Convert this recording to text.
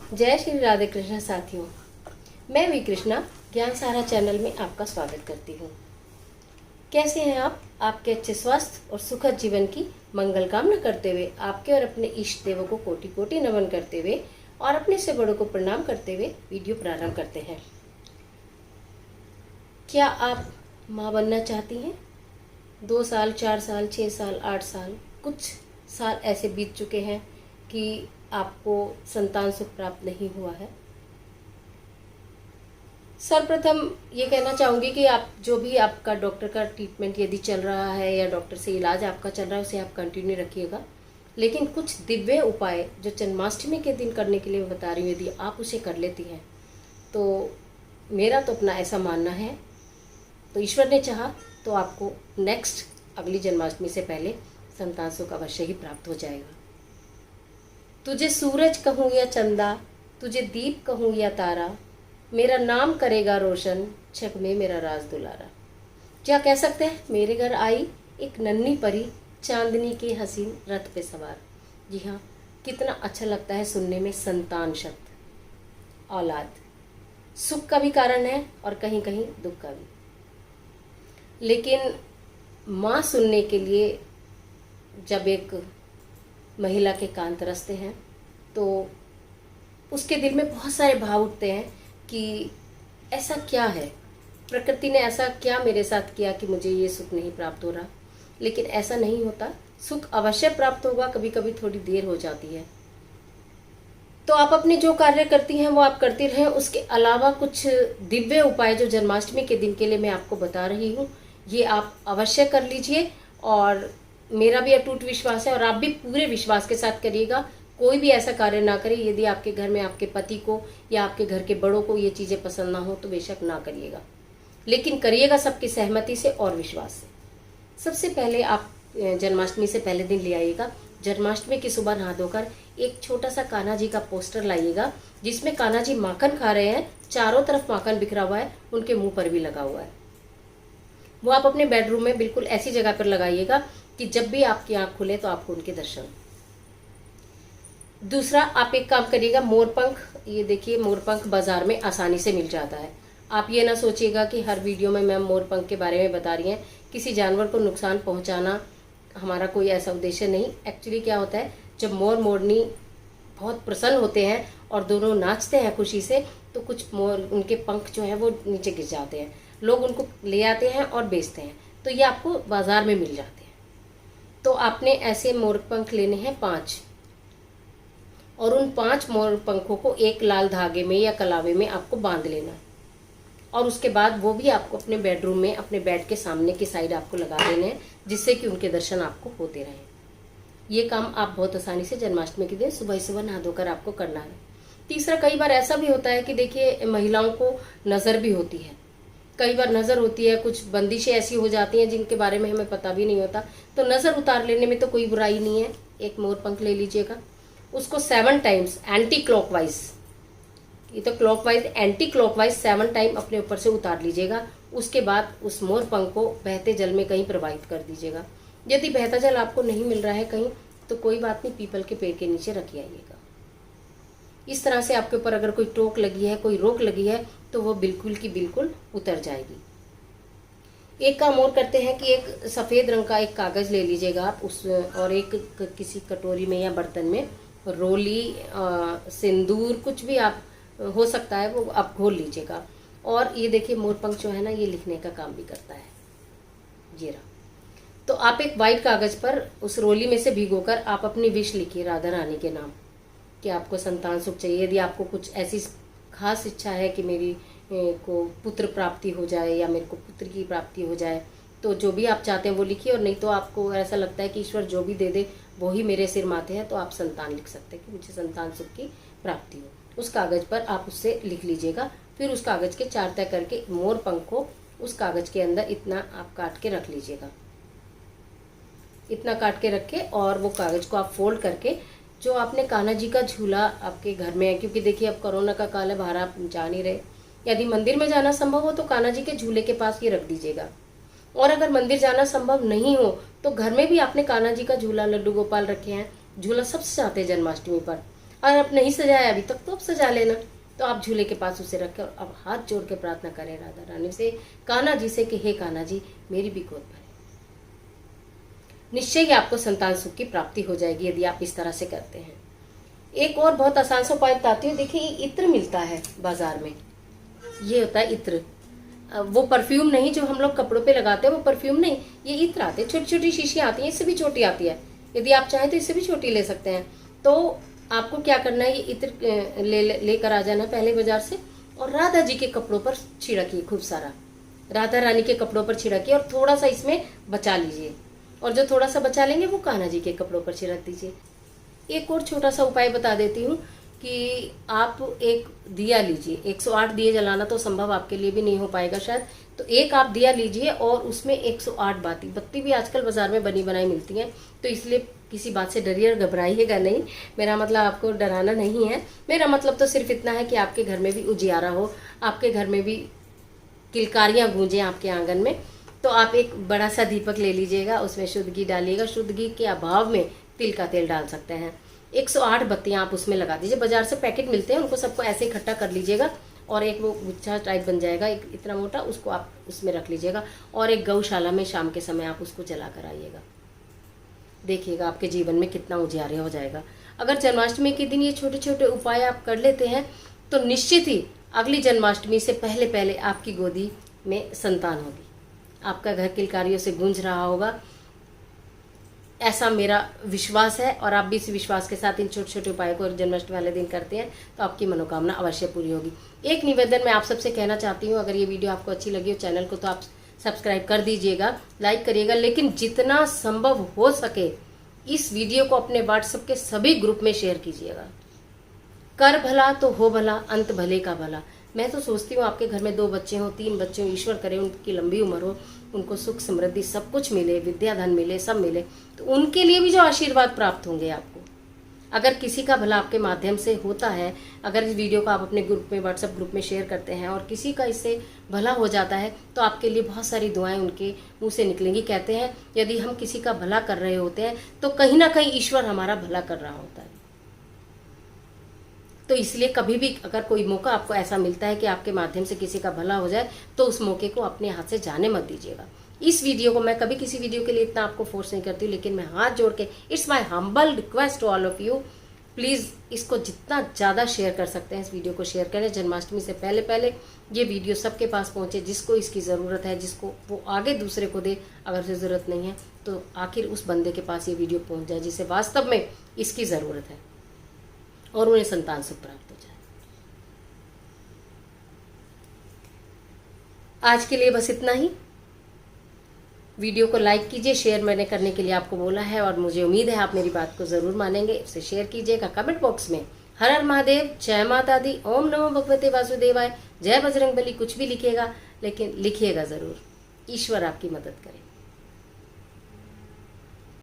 जय श्री राधे कृष्ण साथियों। मैं वी कृष्णा ज्ञान सारा चैनल में आपका स्वागत करती हूँ। कैसे हैं आप? आपके अच्छे स्वास्थ्य और सुखद जीवन की मंगल कामना करते हुए आपके और अपने इष्ट देवों को कोटि कोटि नमन करते हुए और अपने से बड़ों को प्रणाम करते हुए वीडियो प्रारंभ करते हैं। क्या आप माँ बनना चाहती हैं? 2 साल, 4 साल, 6 साल, 8 साल, कुछ साल ऐसे बीत चुके हैं कि आपको संतान सुख प्राप्त नहीं हुआ है। सर्वप्रथम ये कहना चाहूँगी कि आप जो भी आपका डॉक्टर का ट्रीटमेंट यदि चल रहा है या डॉक्टर से इलाज आपका चल रहा है उसे आप कंटिन्यू रखिएगा। लेकिन कुछ दिव्य उपाय जो जन्माष्टमी के दिन करने के लिए मैं बता रही हूँ, यदि आप उसे कर लेती हैं तो मेरा तो अपना ऐसा मानना है, तो ईश्वर ने चाहा तो आपको नेक्स्ट अगली जन्माष्टमी से पहले संतान सुख अवश्य ही प्राप्त हो जाएगा। तुझे सूरज कहूँ या चंदा, तुझे दीप कहूँ या तारा, मेरा नाम करेगा रोशन, छक में मेरा राज दुलारा। क्या कह सकते हैं? मेरे घर आई एक नन्ही परी, चांदनी के हसीन रथ पे सवार। जी हाँ, कितना अच्छा लगता है सुनने में संतान शब्द। औलाद सुख का भी कारण है और कहीं कहीं दुख का भी। लेकिन माँ सुनने के लिए जब एक महिला के कान तरसते हैं तो उसके दिल में बहुत सारे भाव उठते हैं कि ऐसा क्या है, प्रकृति ने ऐसा क्या मेरे साथ किया कि मुझे ये सुख नहीं प्राप्त हो रहा। लेकिन ऐसा नहीं होता, सुख अवश्य प्राप्त होगा, कभी कभी थोड़ी देर हो जाती है। तो आप अपने जो कार्य करती हैं वो आप करती रहें। उसके अलावा कुछ दिव्य उपाय जो जन्माष्टमी के दिन के लिए मैं आपको बता रही हूँ, ये आप अवश्य कर लीजिए। और मेरा भी अटूट विश्वास है और आप भी पूरे विश्वास के साथ करिएगा। कोई भी ऐसा कार्य ना करें यदि आपके घर में आपके पति को या आपके घर के बड़ों को ये चीज़ें पसंद ना हो तो बेशक ना करिएगा, लेकिन करिएगा सबकी सहमति से और विश्वास से। सबसे पहले आप जन्माष्टमी से पहले दिन ले आइएगा। जन्माष्टमी की सुबह नहा धोकर एक छोटा सा कान्हा जी का पोस्टर लाइएगा जिसमें कान्हा जी माखन खा रहे हैं, चारों तरफ माखन बिखरा हुआ है, उनके मुंह पर भी लगा हुआ है। वो आप अपने बेडरूम में बिल्कुल ऐसी जगह पर लगाइएगा कि जब भी आपकी आंख खुले तो आपको उनके दर्शन। दूसरा, आप एक काम करिएगा, मोरपंख, ये देखिए मोरपंख बाजार में आसानी से मिल जाता है। आप ये ना सोचिएगा कि हर वीडियो में मैं मोरपंख के बारे में बता रही हैं। किसी जानवर को नुकसान पहुंचाना हमारा कोई ऐसा उद्देश्य नहीं। एक्चुअली क्या होता है, जब मोर मोरनी बहुत प्रसन्न होते हैं और दोनों नाचते हैं खुशी से, तो कुछ मोर उनके पंख जो है वो नीचे गिर जाते हैं। लोग उनको ले आते हैं और बेचते हैं, तो ये आपको बाजार में मिल जाते हैं। तो आपने ऐसे मोरपंख लेने हैं 5, और उन 5 मोर पंखों को एक लाल धागे में या कलावे में आपको बांध लेना है। और उसके बाद वो भी आपको अपने बेडरूम में अपने बेड के सामने की साइड आपको लगा देने हैं, जिससे कि उनके दर्शन आपको होते रहें। ये काम आप बहुत आसानी से जन्माष्टमी के दिन सुबह सुबह नहा धोकर आपको करना है। तीसरा, कई बार ऐसा भी होता है कि देखिए महिलाओं को नज़र भी होती है, कई बार नज़र होती है, कुछ बंदिशें ऐसी हो जाती हैं जिनके बारे में हमें पता भी नहीं होता। तो नज़र उतार लेने में तो कोई बुराई नहीं है। एक मोरपंख ले लीजिएगा, उसको 7 टाइम्स एंटी क्लॉकवाइज, ये तो क्लॉकवाइज एंटी क्लॉकवाइज 7 टाइम अपने ऊपर से उतार लीजिएगा। उसके बाद उस मोरपंख को बहते जल में कहीं प्रवाहित कर दीजिएगा। यदि बहता जल आपको नहीं मिल रहा है कहीं, तो कोई बात नहीं, पीपल के पेड़ के नीचे रख आइएगा। इस तरह से आपके ऊपर अगर कोई टोक लगी है, कोई रोक लगी है, तो वो बिल्कुल की बिल्कुल उतर जाएगी। एक काम और करते हैं कि एक सफ़ेद रंग का एक कागज़ ले लीजिएगा आप, उस और एक किसी कटोरी में या बर्तन में रोली, सिंदूर, कुछ भी आप हो सकता है वो आप घोल लीजिएगा। और ये देखिए मोरपंख जो है ना, ये लिखने का काम भी करता है, ये रहा। तो आप एक वाइट कागज़ पर उस रोली में से भिगोकर आप अपनी विश लिखिए राधा रानी के नाम, कि आपको संतान सुख चाहिए। यदि आपको कुछ ऐसी खास इच्छा है कि मेरी को पुत्र प्राप्ति हो जाए या मेरे को पुत्र की प्राप्ति हो जाए, तो जो भी आप चाहते हैं वो लिखिए। और नहीं तो आपको ऐसा लगता है कि ईश्वर जो भी दे दे वो ही मेरे सिर माथे है, तो आप संतान लिख सकते हैं कि मुझे संतान सुख की प्राप्ति हो। उस कागज़ पर आप उससे लिख लीजिएगा। फिर उस कागज़ के 4 तय करके मोर पंख को उस कागज़ के अंदर इतना आप काट के रख लीजिएगा। इतना काट के रखे और वो कागज़ को आप फोल्ड करके, जो आपने कान्हा जी का झूला आपके घर में है, क्योंकि देखिए अब कोरोना का काल है, बाहर आप जा नहीं रहे, यदि मंदिर में जाना संभव हो तो कान्हा जी के झूले के पास ये रख दीजिएगा। और अगर मंदिर जाना संभव नहीं हो तो घर में भी आपने कान्हा जी का झूला, लड्डू गोपाल रखे हैं, झूला सबसे चाहते हैं जन्माष्टमी पर, और अब नहीं सजाया अभी तक तो अब सजा लेना। तो आप झूले के पास उसे रखें और अब हाथ जोड़ के प्रार्थना करें राधा रानी से, कान्हा जी से कि हे कान्हा जी मेरी भी गोद भरें। निश्चय ही आपको संतान सुख की प्राप्ति हो जाएगी यदि आप इस तरह से करते हैं। एक और बहुत आसान सा उपाय बताती हूँ। देखिए ये इत्र मिलता है बाजार में, ये होता है इत्र। वो परफ्यूम नहीं जो हम लोग कपड़ों पे लगाते हैं, वो परफ्यूम नहीं, ये इत्र आते हैं, छोटी छोटी शीशियाँ आती हैं, इससे भी छोटी आती है। यदि आप चाहें तो इससे भी छोटी ले सकते हैं। तो आपको क्या करना है, ये इत्र लेकर आ जाना पहले बाजार से और राधा जी के कपड़ों पर छिड़किए, खूब सारा राधा रानी के कपड़ों पर छिड़किए और थोड़ा सा इसमें बचा लीजिए, और जो थोड़ा सा बचा लेंगे वो कान्हा जी के कपड़ों पर छिड़क दीजिए। एक और छोटा सा उपाय बता देती हूँ कि आप एक दिया लीजिए। 108 दिए जलाना तो संभव आपके लिए भी नहीं हो पाएगा शायद, तो एक आप दिया लीजिए और उसमें 108 बत्ती भी आजकल बाजार में बनी बनाई मिलती हैं, तो इसलिए किसी बात से डरिए और घबराइएगा नहीं। मेरा मतलब आपको डराना नहीं है, मेरा मतलब तो सिर्फ इतना है कि आपके घर में भी उजियारा हो, आपके घर में भी किलकारियाँ गूंजें आपके आंगन में। तो आप एक बड़ा सा दीपक ले लीजिएगा, उसमें शुद्ध घी डालिएगा, शुद्ध घी के अभाव में तिल का तेल डाल सकते हैं। 108 बत्तियां आप उसमें लगा दीजिए, बाजार से पैकेट मिलते हैं, उनको सबको ऐसे इकट्ठा कर लीजिएगा और एक वो गुच्छा टाइप बन जाएगा, एक इतना मोटा, उसको आप उसमें रख लीजिएगा और एक गौशाला में शाम के समय आप उसको जला कर आइएगा। देखिएगा आपके जीवन में कितना उजियारे हो जाएगा। अगर जन्माष्टमी के दिन ये छोटे छोटे उपाय आप कर लेते हैं तो निश्चित ही अगली जन्माष्टमी से पहले पहले आपकी गोदी में संतान होगी, आपका घर किलकारियों से गूंज रहा होगा, ऐसा मेरा विश्वास है। और आप भी इस विश्वास के साथ इन छोटे छोटे उपायों को जन्माष्टमी वाले दिन करते हैं तो आपकी मनोकामना अवश्य पूरी होगी। एक निवेदन मैं आप सबसे कहना चाहती हूँ, अगर ये वीडियो आपको अच्छी लगी हो चैनल को तो आप सब्सक्राइब कर दीजिएगा, लाइक करिएगा, लेकिन जितना संभव हो सके इस वीडियो को अपने व्हाट्सएप के सभी ग्रुप में शेयर कीजिएगा। कर भला तो हो भला, अंत भले का भला। मैं तो सोचती हूँ आपके घर में 2 बच्चे हों, 3 बच्चे हों, ईश्वर करे उनकी लंबी उम्र हो, उनको सुख समृद्धि सब कुछ मिले, विद्या धन मिले, सब मिले, तो उनके लिए भी जो आशीर्वाद प्राप्त होंगे आपको। अगर किसी का भला आपके माध्यम से होता है, अगर इस वीडियो को आप अपने ग्रुप में व्हाट्सएप ग्रुप में शेयर करते हैं और किसी का इससे भला हो जाता है तो आपके लिए बहुत सारी दुआएं उनके मुंह से निकलेंगी। कहते हैं यदि हम किसी का भला कर रहे होते हैं तो कहीं ना कहीं ईश्वर हमारा भला कर रहा होता है। तो इसलिए कभी भी अगर कोई मौका आपको ऐसा मिलता है कि आपके माध्यम से किसी का भला हो जाए तो उस मौके को अपने हाथ से जाने मत दीजिएगा। इस वीडियो को मैं कभी किसी वीडियो के लिए इतना आपको फोर्स नहीं करती हूँ, लेकिन मैं हाथ जोड़ के it's my humble request to all of you, please इसको जितना ज़्यादा शेयर कर सकते हैं इस वीडियो को शेयर करें। जन्माष्टमी से पहले पहले ये वीडियो सबके पास पहुँचे, जिसको इसकी ज़रूरत है, जिसको वो आगे दूसरे को दे। अगर उसे ज़रूरत नहीं है तो आखिर उस बंदे के पास ये वीडियो पहुँच जाए जिसे वास्तव में इसकी ज़रूरत है और उन्हें संतान सुख प्राप्त हो जाए। आज के लिए बस इतना ही। वीडियो को लाइक कीजिए, शेयर मैंने करने के लिए आपको बोला है और मुझे उम्मीद है आप मेरी बात को जरूर मानेंगे। इसे शेयर कीजिएगा। कमेंट बॉक्स में हर हर महादेव, जय माता दी, ओम नमो भगवते वासुदेवाय, जय बजरंगबली कुछ भी लिखिएगा, लेकिन लिखिएगा जरूर। ईश्वर आपकी मदद करे।